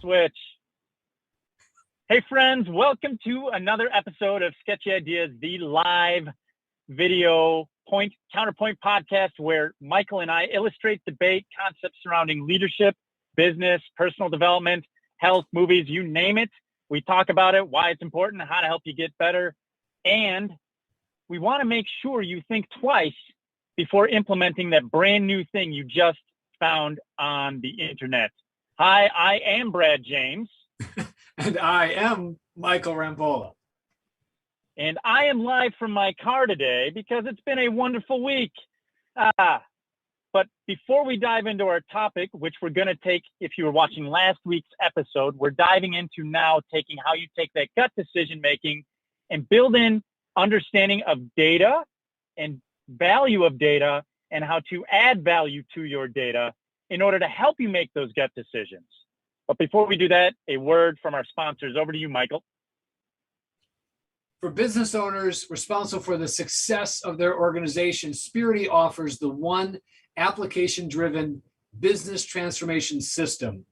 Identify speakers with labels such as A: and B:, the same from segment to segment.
A: switch. Hey friends, welcome to another episode of Sketchy Ideas, the live video counterpoint podcast where Michael and I illustrate, debate concepts surrounding leadership, business, personal development, health, movies, you name it. We talk about it, why it's important, how to help you get better. And we want to make sure you think twice before implementing that brand new thing you just found on the internet. Hi, I am Brad James.
B: And I am Michael Rambola.
A: And I am live from my car today because it's been a wonderful week. But before we dive into our topic, which we're going to take, if you were watching last week's episode, we're diving into now taking how you take that gut decision making and build in understanding of data and value of data and how to add value to your data in order to help you make those gut decisions. But before we do that, a word from our sponsors. Over to you, Michael.
B: For business owners responsible for the success of their organization, Spirity offers the one application-driven business transformation system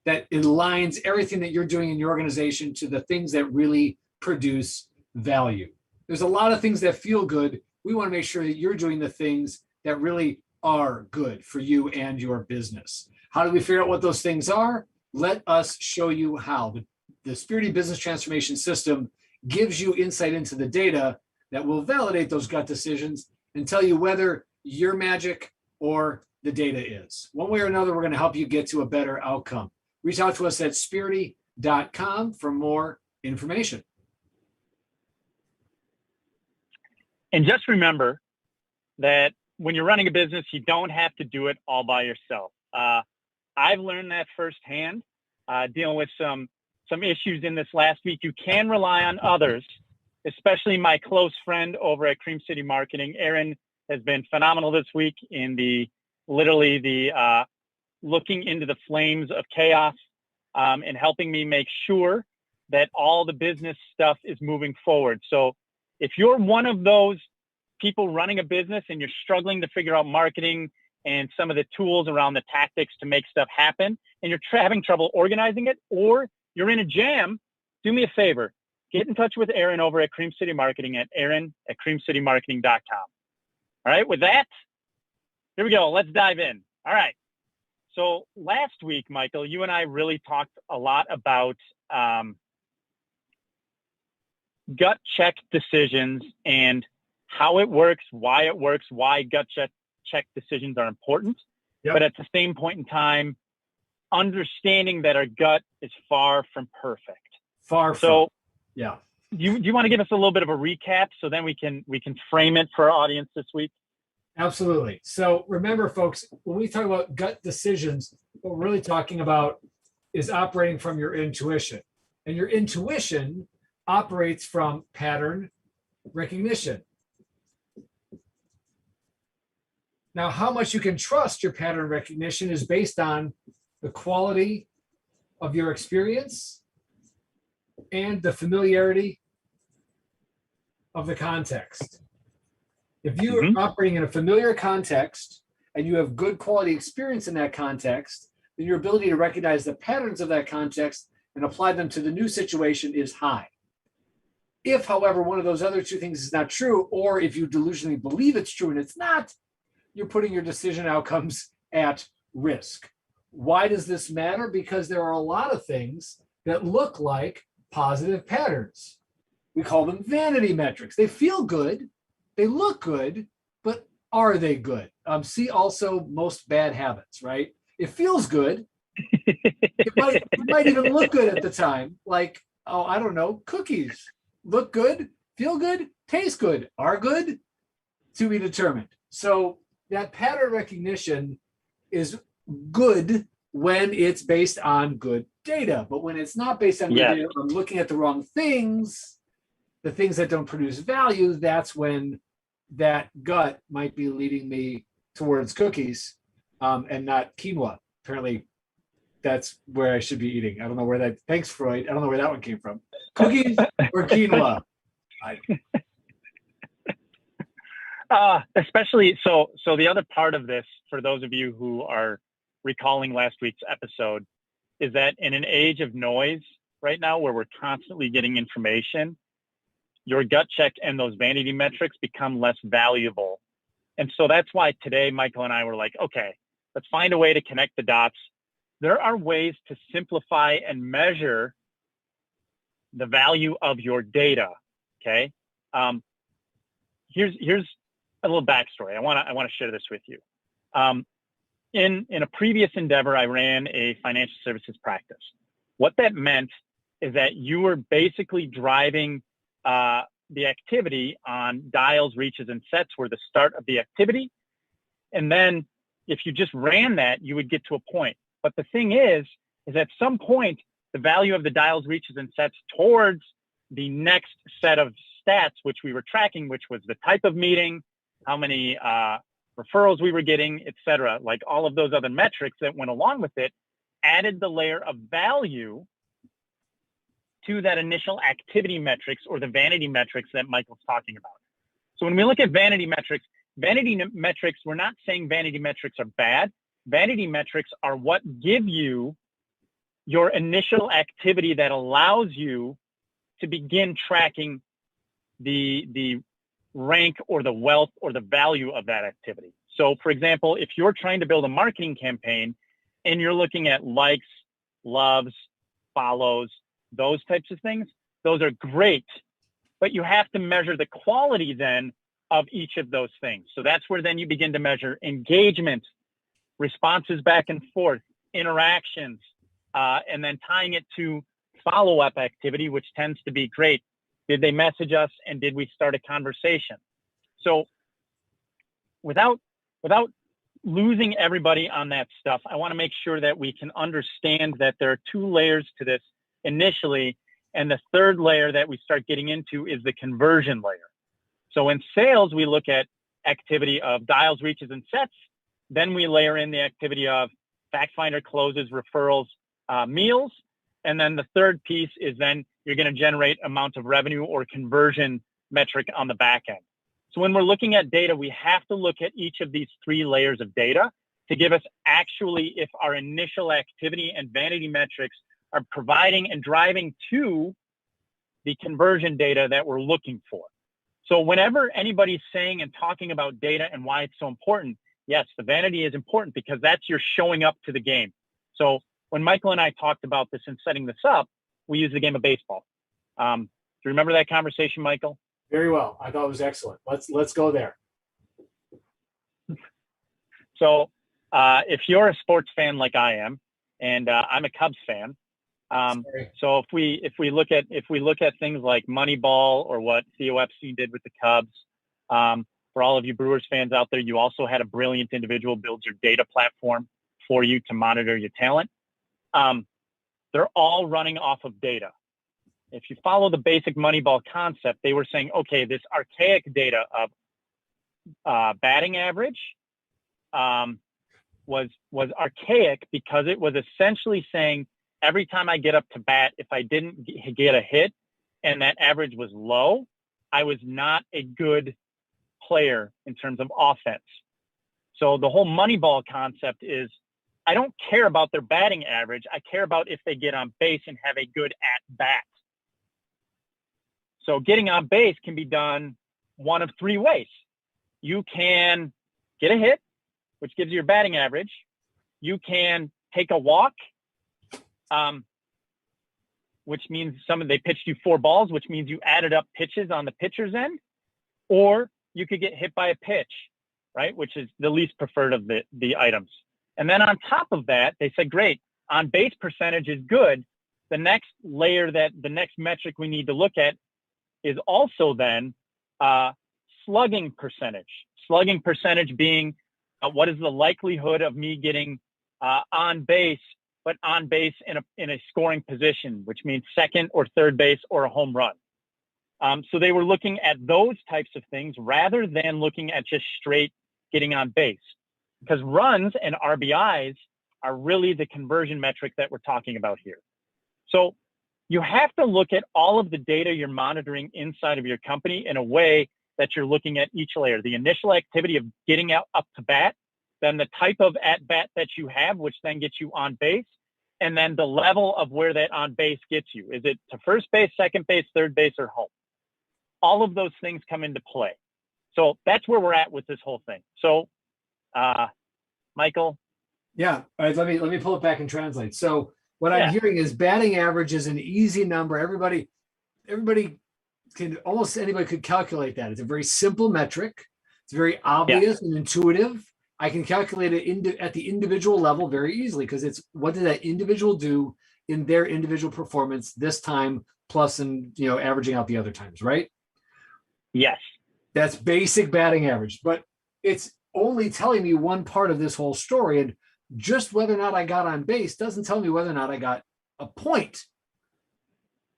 B: that aligns everything that you're doing in your organization to the things that really produce value. There's a lot of things that feel good. We want to make sure that you're doing the things that really are good for you and your business. How do we figure out what those things are? Let us show you how. The Spirity Business Transformation System gives you insight into the data that will validate those gut decisions and tell you whether you're magic or the data is. One way or another, we're going to help you get to a better outcome. Reach out to us at spirity.com for more information.
A: And just remember that when you're running a business, you don't have to do it all by yourself. I've learned that firsthand, dealing with some issues in this last week. You can rely on others, especially my close friend over at Cream City Marketing. Aaron has been phenomenal this week in the looking into the flames of chaos and helping me make sure that all the business stuff is moving forward. So if you're one of those people running a business and you're struggling to figure out marketing and some of the tools around the tactics to make stuff happen, and you're having trouble organizing it, or you're in a jam, do me a favor. Get in touch with Aaron over at Cream City Marketing at aaron@creamcitymarketing.com. All right, with that, here we go. Let's dive in. All right. So last week, Michael, you and I really talked a lot about gut check decisions and how it works, why gut check decisions are important. Yep. But at the same point in time, understanding that our gut is far from perfect.
B: Yeah.
A: Do you want to give us a little bit of a recap so then we can frame it for our audience this week?
B: Absolutely. So remember, folks, when we talk about gut decisions, what we're really talking about is operating from your intuition. And your intuition operates from pattern recognition. Now, how much you can trust your pattern recognition is based on the quality of your experience and the familiarity of the context. If you are operating in a familiar context and you have good quality experience in that context, then your ability to recognize the patterns of that context and apply them to the new situation is high. If, however, one of those other two things is not true, or if you delusionally believe it's true and it's not, you're putting your decision outcomes at risk. Why does this matter? Because there are a lot of things that look like positive patterns. We call them vanity metrics. They feel good, they look good, but are they good? See also most bad habits, right? It feels good. It might even look good at the time. Like, oh, I don't know, cookies look good, feel good, taste good, are good, to be determined. So that pattern recognition is good when it's based on good data. But when it's not based on good data, I'm looking at the wrong things, the things that don't produce value, that's when that gut might be leading me towards cookies and not quinoa. Apparently, that's where I should be eating. I don't know where that, thanks, Freud. I don't know where that one came from. Cookies or quinoa?
A: Especially, so the other part of this, for those of you who are recalling last week's episode, is that in an age of noise right now where we're constantly getting information, your gut check and those vanity metrics become less valuable. And so that's why today, Michael and I were like, okay, let's find a way to connect the dots. There are ways to simplify and measure the value of your data. Okay. Here's a little backstory. I want to share this with you. In a previous endeavor, I ran a financial services practice. What that meant is that you were basically driving the activity on dials, reaches, and sets were the start of the activity. And then if you just ran that, you would get to a point. But the thing is at some point, the value of the dials, reaches, and sets towards the next set of stats, which we were tracking, which was the type of meeting, how many referrals we were getting, et cetera, like all of those other metrics that went along with it, added the layer of value to that initial activity metrics or the vanity metrics that Michael's talking about. So when we look at vanity metrics, we're not saying vanity metrics are bad. Vanity metrics are what give you your initial activity that allows you to begin tracking the rank or the wealth or the value of that activity. So for example, if you're trying to build a marketing campaign and you're looking at likes, loves, follows, those types of things, those are great, but you have to measure the quality then of each of those things. So that's where then you begin to measure engagement, responses back and forth, interactions, and then tying it to follow-up activity, which tends to be great. Did they message us and did we start a conversation? So without losing everybody on that stuff, I want to make sure that we can understand that there are two layers to this initially, and the third layer that we start getting into is the conversion layer. So in sales, we look at activity of dials, reaches, and sets. Then we layer in the activity of fact finder, closes, referrals, meals. And then the third piece is then you're going to generate amount of revenue or conversion metric on the back end. So when we're looking at data, we have to look at each of these three layers of data to give us actually if our initial activity and vanity metrics are providing and driving to the conversion data that we're looking for. So whenever anybody's saying and talking about data and why it's so important, yes, the vanity is important because that's your showing up to the game. So when Michael and I talked about this and setting this up, we used the game of baseball. Do you remember that conversation, Michael?
B: Very well. I thought it was excellent. Let's go there.
A: So if you're a sports fan like I am, and I'm a Cubs fan, so if we look at things like Moneyball or what Theo Epstein did with the Cubs, for all of you Brewers fans out there, you also had a brilliant individual build your data platform for you to monitor your talent. They're all running off of data. If you follow the basic Moneyball concept, they were saying, okay, this archaic data of batting average was archaic because it was essentially saying every time I get up to bat, if I didn't get a hit and that average was low, I was not a good player in terms of offense. So the whole Moneyball concept is I don't care about their batting average. I care about if they get on base and have a good at bat. So getting on base can be done one of three ways. You can get a hit, which gives you your batting average. You can take a walk, which means they pitched you 4 balls, which means you added up pitches on the pitcher's end, or you could get hit by a pitch, right? Which is the least preferred of the items. And then on top of that, they said, great, on base percentage is good. The next layer the next metric we need to look at is also then slugging percentage. Slugging percentage being what is the likelihood of me getting on base, but on base in a scoring position, which means second or third base or a home run. So they were looking at those types of things rather than looking at just straight getting on base, because runs and RBIs are really the conversion metric that we're talking about here. So you have to look at all of the data you're monitoring inside of your company in a way that you're looking at each layer, the initial activity of getting out up to bat, then the type of at bat that you have, which then gets you on base, and then the level of where that on base gets you. Is it to first base, second base, third base, or home? All of those things come into play. So that's where we're at with this whole thing. So, Michael.
B: Yeah. All right. Let me pull it back and translate. So what I'm hearing is batting average is an easy number. Everybody can, almost anybody could calculate that. It's a very simple metric. It's very obvious and intuitive. I can calculate it at the individual level very easily, because it's what did that individual do in their individual performance this time, plus and averaging out the other times, right?
A: Yes.
B: That's basic batting average, but it's only telling me one part of this whole story. And just whether or not I got on base doesn't tell me whether or not I got a point.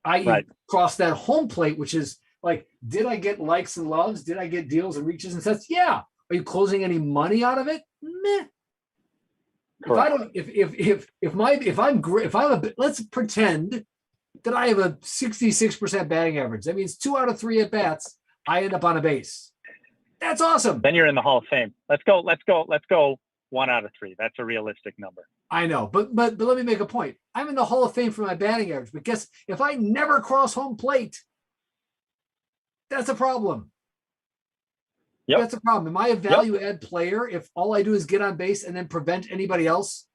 B: I crossed that home plate, which is like, did I get likes and loves? Did I get deals and reaches and sets? Yeah. Are you closing any money out of it? Meh. Correct. Let's pretend that I have a 66% batting average. That means 2 out of 3 at bats, I end up on a base. That's awesome.
A: Then you're in the Hall of Fame. Let's go 1 out of 3. That's a realistic number.
B: I know, but let me make a point. I'm in the Hall of Fame for my batting average, but guess if I never cross home plate, that's a problem. Yep. That's a problem. Am I a value add player if all I do is get on base and then prevent anybody else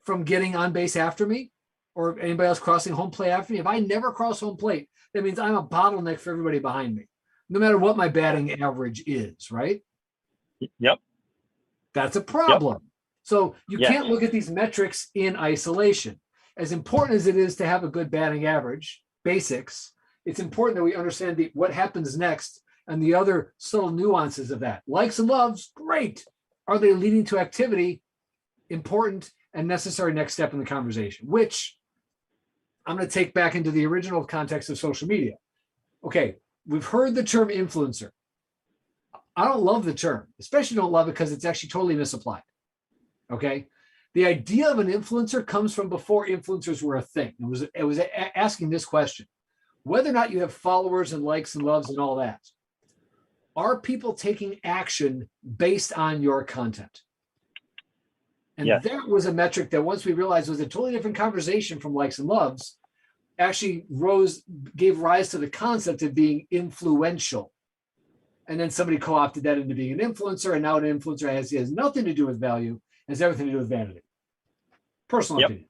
B: from getting on base after me, or anybody else crossing home plate after me? If I never cross home plate, that means I'm a bottleneck for everybody behind me, no matter what my batting average is, right?
A: Yep.
B: That's a problem. Yep. So you can't look at these metrics in isolation. As important as it is to have a good batting average, basics, it's important that we understand what happens next and the other subtle nuances of that. Likes and loves, great. Are they leading to activity? Important and necessary next step in the conversation, which I'm going to take back into the original context of social media. Okay, we've heard the term influencer. I don't love the term, especially don't love it because it's actually totally misapplied. Okay, the idea of an influencer comes from before influencers were a thing. It was asking this question: whether or not you have followers and likes and loves and all that, are people taking action based on your content? And that was a metric that, once we realized was a totally different conversation from likes and loves, actually gave rise to the concept of being influential. And then somebody co-opted that into being an influencer, and now an influencer has nothing to do with value, has everything to do with vanity. Personal opinion.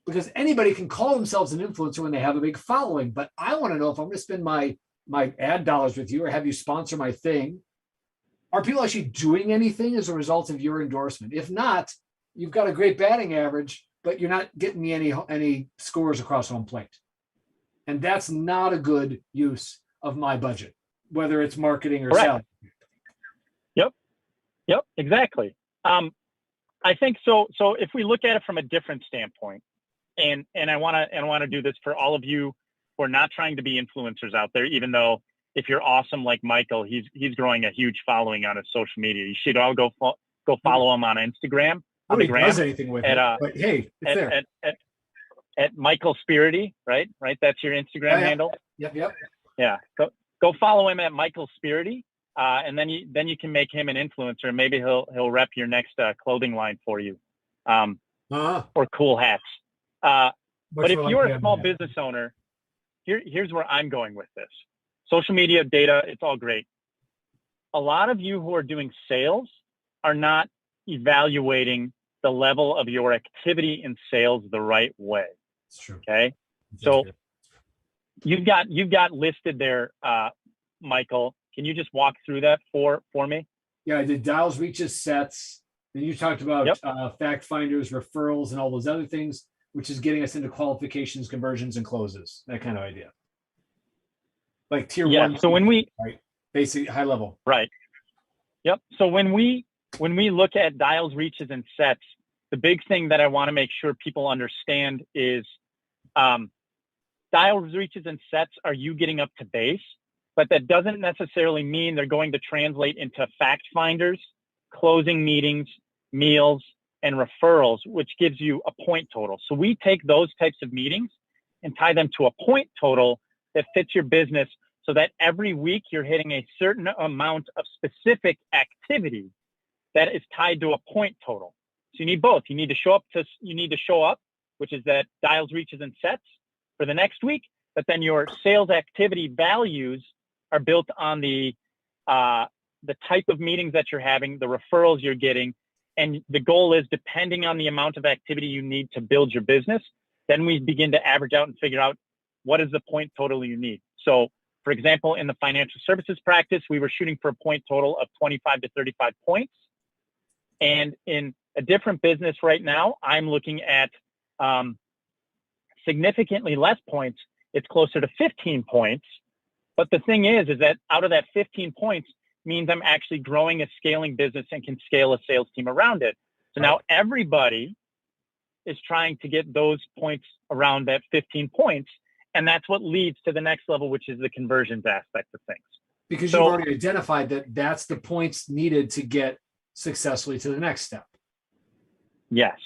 B: Because anybody can call themselves an influencer when they have a big following, but I want to know, if I'm going to spend my ad dollars with you or have you sponsor my thing, are people actually doing anything as a result of your endorsement? If not, you've got a great batting average, but you're not getting me any scores across home plate. And that's not a good use of my budget, whether it's marketing or salary.
A: Yep, exactly. I think so. So if we look at it from a different standpoint, and I want to do this for all of you who are not trying to be influencers out there, even though if you're awesome like Michael, he's growing a huge following on his social media. You should all go follow him on Instagram.
B: Nobody does anything with it, but hey, it's there.
A: At Michael Spirity, right? That's your Instagram handle.
B: Yep.
A: Yeah. Go follow him at Michael Spirity, and then you can make him an influencer. Maybe he'll rep your next clothing line for you, or cool hats. But if you're a small business owner, here's where I'm going with this. Social media data, it's all great. A lot of you who are doing sales are not evaluating the level of your activity in sales the right way.
B: It's true.
A: Okay. So you've got listed there, Michael. Can you just walk through that for me?
B: Yeah, I did dials, reaches, sets. Then you talked about fact finders, referrals, and all those other things, which is getting us into qualifications, conversions, and closes. That kind of idea. Like tier one.
A: So when we
B: basic high level.
A: Right. Yep. So when we look at dials, reaches, and sets, the big thing that I want to make sure people understand is dials, reaches, and sets are you getting up to base, but that doesn't necessarily mean they're going to translate into fact finders, closing meetings, meals, and referrals, which gives you a point total. So we take those types of meetings and tie them to a point total that fits your business, so that every week you're hitting a certain amount of specific activity that is tied to a point total. So you need both. You need to show up which is that dials, reaches, and sets for the next week. But then your sales activity values are built on the type of meetings that you're having, the referrals you're getting, and the goal is, depending on the amount of activity you need to build your business, then we begin to average out and figure out what is the point total you need. So, for example, in the financial services practice, we were shooting for a point total of 25 to 35 points. And in a different business right now, I'm looking at significantly less points. It's closer to 15 points. But the thing is that out of that 15 points means I'm actually growing a scaling business and can scale a sales team around it. So now everybody is trying to get those points around that 15 points. And that's what leads to the next level, which is the conversions aspect of things.
B: Because you've already identified that that's the points needed to get successfully to the next step.
A: Yes.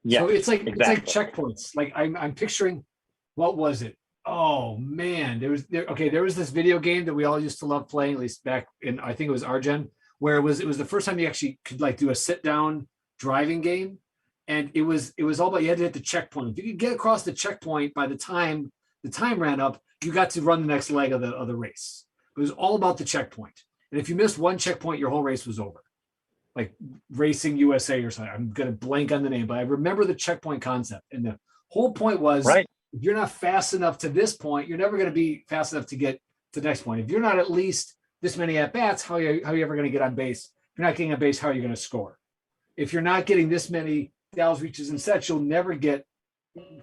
A: Yes.
B: So it's like
A: exactly.
B: It's like checkpoints. Like I'm picturing, what was it? Oh man, there was this video game that we all used to love playing, at least back in, I think it was our gen, where it was the first time you actually could like do a sit down driving game. And it was all about, you had to hit the checkpoint. If you could get across the checkpoint by the time the time ran up, you got to run the next leg of the race. It was all about the checkpoint. And if you missed one checkpoint, your whole race was over. Like Racing USA or something. I'm going to blank on the name, but I remember the checkpoint concept. And the whole point was,
A: right,
B: if you're not fast enough to this point, you're never going to be fast enough to get to the next point. If you're not at least this many at-bats, how are you ever going to get on base? If you're not getting on base, how are you going to score? If you're not getting this many dials, reaches, and sets, you'll never get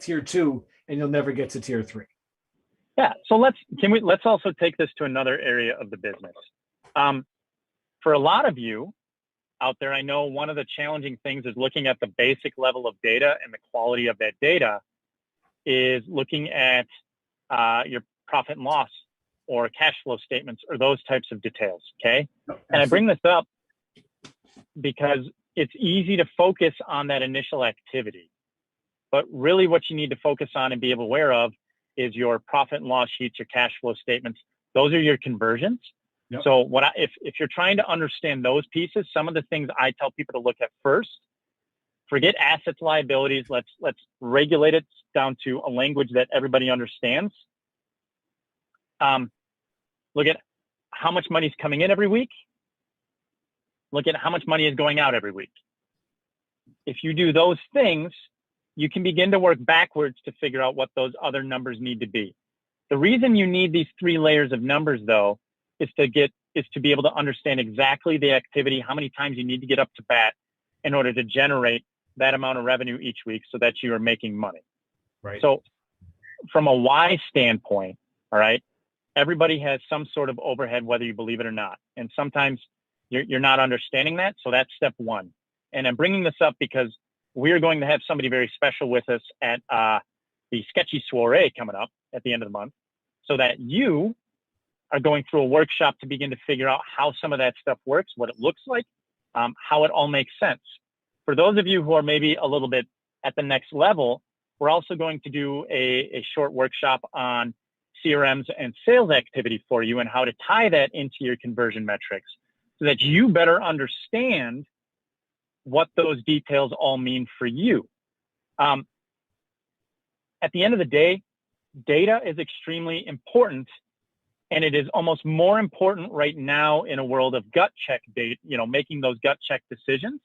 B: tier 2 and you'll never get to tier 3.
A: Yeah. So let's also take this to another area of the business. For a lot of you out there, I know one of the challenging things is looking at the basic level of data, and the quality of that data is looking at your profit and loss or cash flow statements or those types of details. Okay. And I bring this up because it's easy to focus on that initial activity, but really what you need to focus on and be aware of is your profit and loss sheets, your cash flow statements. Those are your conversions. Yep. So if you're trying to understand those pieces, some of the things I tell people to look at first, forget assets, liabilities. Let's regulate it down to a language that everybody understands. Look at how much money is coming in every week. Look at how much money is going out every week. If you do those things, you can begin to work backwards to figure out what those other numbers need to be. The reason you need these 3 layers of numbers, though, is to be able to understand exactly the activity, how many times you need to get up to bat in order to generate that amount of revenue each week so that you are making money.
B: Right.
A: So from a why standpoint, all right, everybody has some sort of overhead, whether you believe it or not. And sometimes you're not understanding that. So that's step 1. And I'm bringing this up because we're going to have somebody very special with us at the Sketchy soiree coming up at the end of the month, so that you are going through a workshop to begin to figure out how some of that stuff works, what it looks like, how it all makes sense. For those of you who are maybe a little bit at the next level, we're also going to do a short workshop on CRMs and sales activity for you and how to tie that into your conversion metrics so that you better understand what those details all mean for you. At the end of the day, data is extremely important, and it is almost more important right now in a world of gut check data, making those gut check decisions.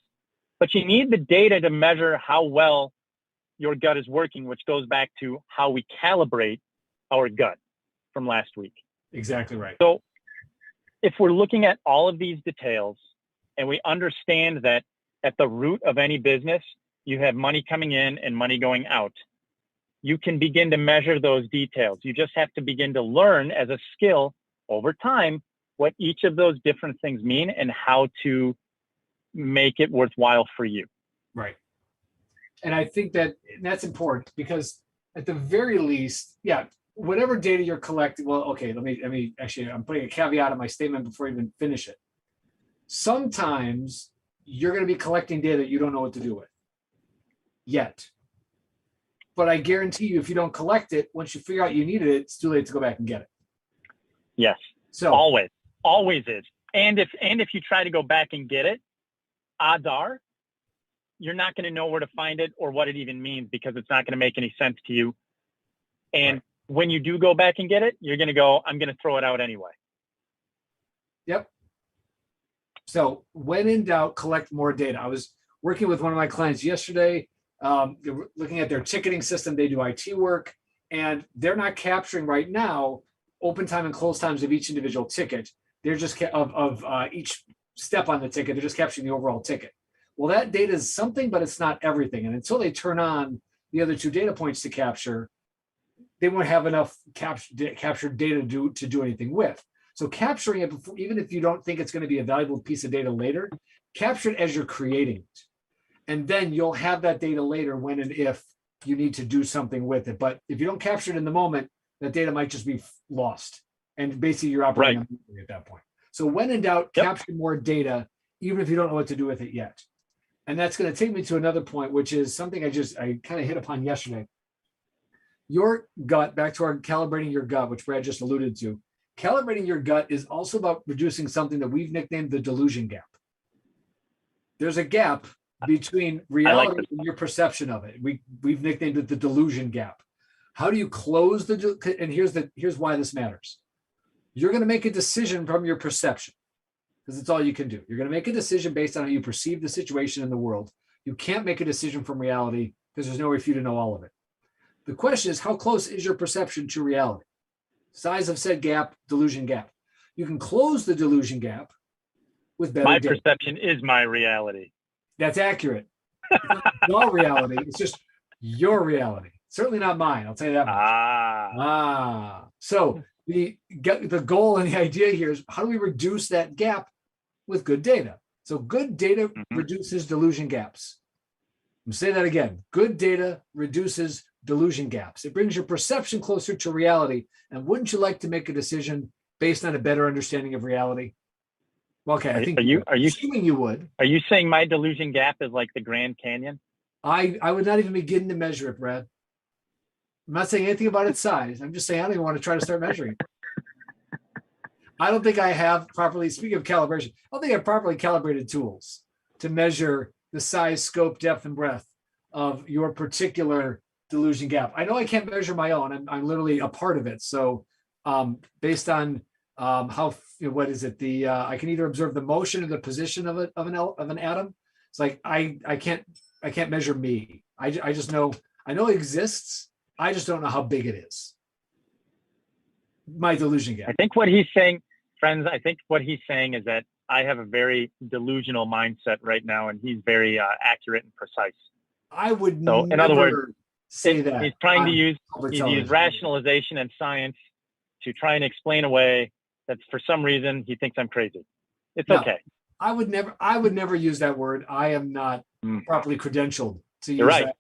A: But you need the data to measure how well your gut is working, which goes back to how we calibrate our gut from last week.
B: Exactly right.
A: So if we're looking at all of these details and we understand that at the root of any business, you have money coming in and money going out, you can begin to measure those details. You just have to begin to learn as a skill over time what each of those different things mean and how to make it worthwhile for you.
B: Right. And I think that's important because at the very least, whatever data you're collecting, well, okay, let me actually, I'm putting a caveat on my statement before I even finish it. Sometimes you're going to be collecting data that you don't know what to do with yet. But I guarantee you, if you don't collect it, once you figure out you needed it, it's too late to go back and get it.
A: Yes. So always is. And if you try to go back and get it, odds are you're not going to know where to find it or what it even means, because it's not going to make any sense to you. And when you do go back and get it, you're going to go, I'm going to throw it out anyway.
B: Yep. So when in doubt, collect more data. I was working with one of my clients yesterday. They were looking at their ticketing system. They do IT work, and they're not capturing right now open time and close times of each individual ticket. They're just of each step on the ticket. They're just capturing the overall ticket. Well, that data is something, but it's not everything. And until they turn on the other two data points to capture, they won't have enough captured data to do anything with. So capturing it, before, even if you don't think it's going to be a valuable piece of data later, capture it as you're creating it. And then you'll have that data later when and if you need to do something with it. But if you don't capture it in the moment, that data might just be lost. And basically you're operating at that point. So when in doubt, capture more data, even if you don't know what to do with it yet. And that's going to take me to another point, which is something I kind of hit upon yesterday. Your gut, back to our calibrating your gut, which Brad just alluded to. Calibrating your gut is also about reducing something that we've nicknamed the delusion gap. There's a gap between reality and your perception of it. We've nicknamed it the delusion gap. How do you close and here's why this matters. You're going to make a decision from your perception, because it's all you can do. You're going to make a decision based on how you perceive the situation in the world. You can't make a decision from reality because there's no way for you to know all of it. The question is, how close is your perception to reality? Size of said gap, delusion gap. You can close the delusion gap with better
A: My
B: data.
A: perception is my reality.
B: That's accurate. It's not your reality. It's just your reality. Certainly not mine. I'll tell you that much. So the goal and the idea here is, how do we reduce that gap with good data? So good data reduces delusion gaps. I'm saying that again. Good data reduces delusion gaps. It brings your perception closer to reality. And wouldn't you like to make a decision based on a better understanding of reality? Well, okay, I think assuming you would.
A: Are you saying my delusion gap is like the Grand Canyon?
B: I would not even begin to measure it, Brad. I'm not saying anything about its size. I'm just saying I don't even want to try to start measuring it. I don't think I have properly, speaking of calibration, I don't think I have properly calibrated tools to measure the size, scope, depth, and breadth of your particular delusion gap. I know I can't measure my own. I'm literally a part of it. So based on how, what is it? I can either observe the motion or the position of an atom. It's like, I can't measure me. I just know, I know it exists. I just don't know how big it is. My delusion gap.
A: I think what he's saying, friends, I think what he's saying is that I have a very delusional mindset right now, and he's very accurate and precise.
B: I would
A: so
B: never
A: in other words,
B: say that.
A: He's trying to use rationalization and science to try and explain away that for some reason he thinks I'm crazy. It's okay.
B: I would never use that word. I am not properly credentialed to use
A: You're right.
B: that.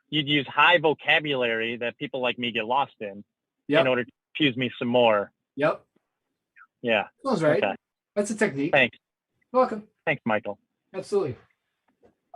A: You'd use high vocabulary that people like me get lost in order to confuse me some more.
B: Yep.
A: Yeah.
B: That's right.
A: Okay.
B: That's a technique.
A: Thanks.
B: You're welcome.
A: Thanks, Michael.
B: Absolutely.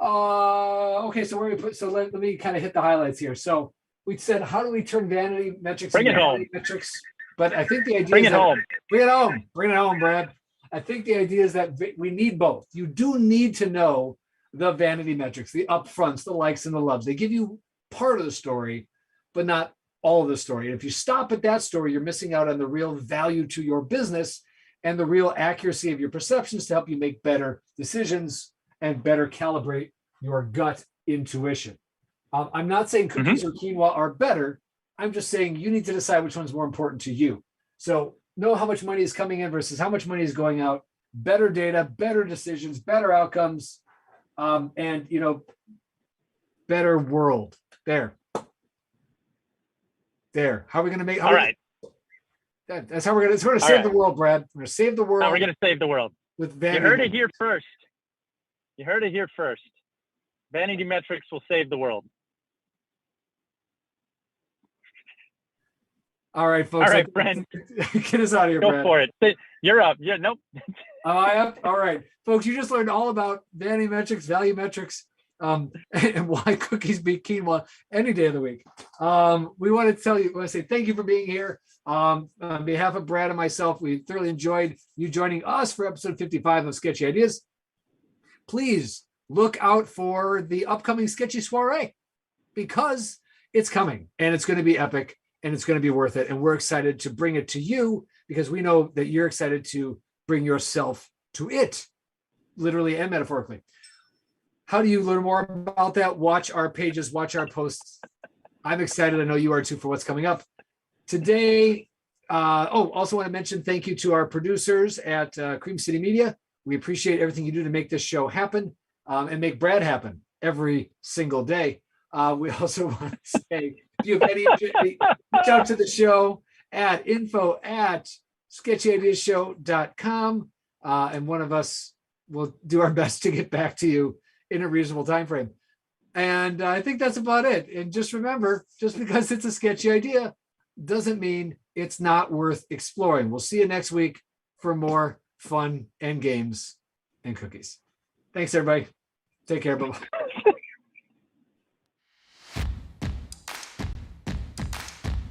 B: Okay, so let me kind of hit the highlights here. So we said, how do we turn vanity metrics into vanity metrics? But I think the idea
A: Bring
B: is
A: it home.
B: Bring it home, Brad. I think the idea is that we need both. You do need to know the vanity metrics, the upfronts, the likes and the loves. They give you part of the story, but not all of the story. And if you stop at that story, you're missing out on the real value to your business and the real accuracy of your perceptions to help you make better decisions and better calibrate your gut intuition. I'm not saying cookies or quinoa are better. I'm just saying you need to decide which one's more important to you. So know how much money is coming in versus how much money is going out. Better data, better decisions, better outcomes, and better world. There. How are we going to make?
A: All right.
B: That's how we're going to save the world, Brad. We're going to save the world.
A: Now we're going to save the world.
B: With vanity.
A: You heard it here first. Vanity metrics will save the world.
B: All right, folks.
A: All right, Brent.
B: Get us out of here, Brad.
A: Go for it. You're up. Yeah, nope.
B: I up. All right, folks. You just learned all about vanity metrics, value metrics, and why cookies beat quinoa any day of the week. We want to say thank you for being here. On behalf of Brad and myself, we thoroughly enjoyed you joining us for episode 55 of Sketchy Ideas. Please look out for the upcoming Sketchy Soiree, because it's coming and it's going to be epic and it's going to be worth it. And we're excited to bring it to you because we know that you're excited to bring yourself to it, literally and metaphorically. How do you learn more about that? Watch our pages, watch our posts. I'm excited. I know you are too for what's coming up. Today, also want to mention thank you to our producers at Cream City Media. We appreciate everything you do to make this show happen and make Brad happen every single day. We also want to say, if you have any, reach out to the show at info@sketchyideashow.com. And one of us will do our best to get back to you in a reasonable time frame. And I think that's about it. And just remember, just because it's a sketchy idea doesn't mean it's not worth exploring. We'll see you next week for more fun and games and cookies. Thanks, everybody. Take care. Bye-bye.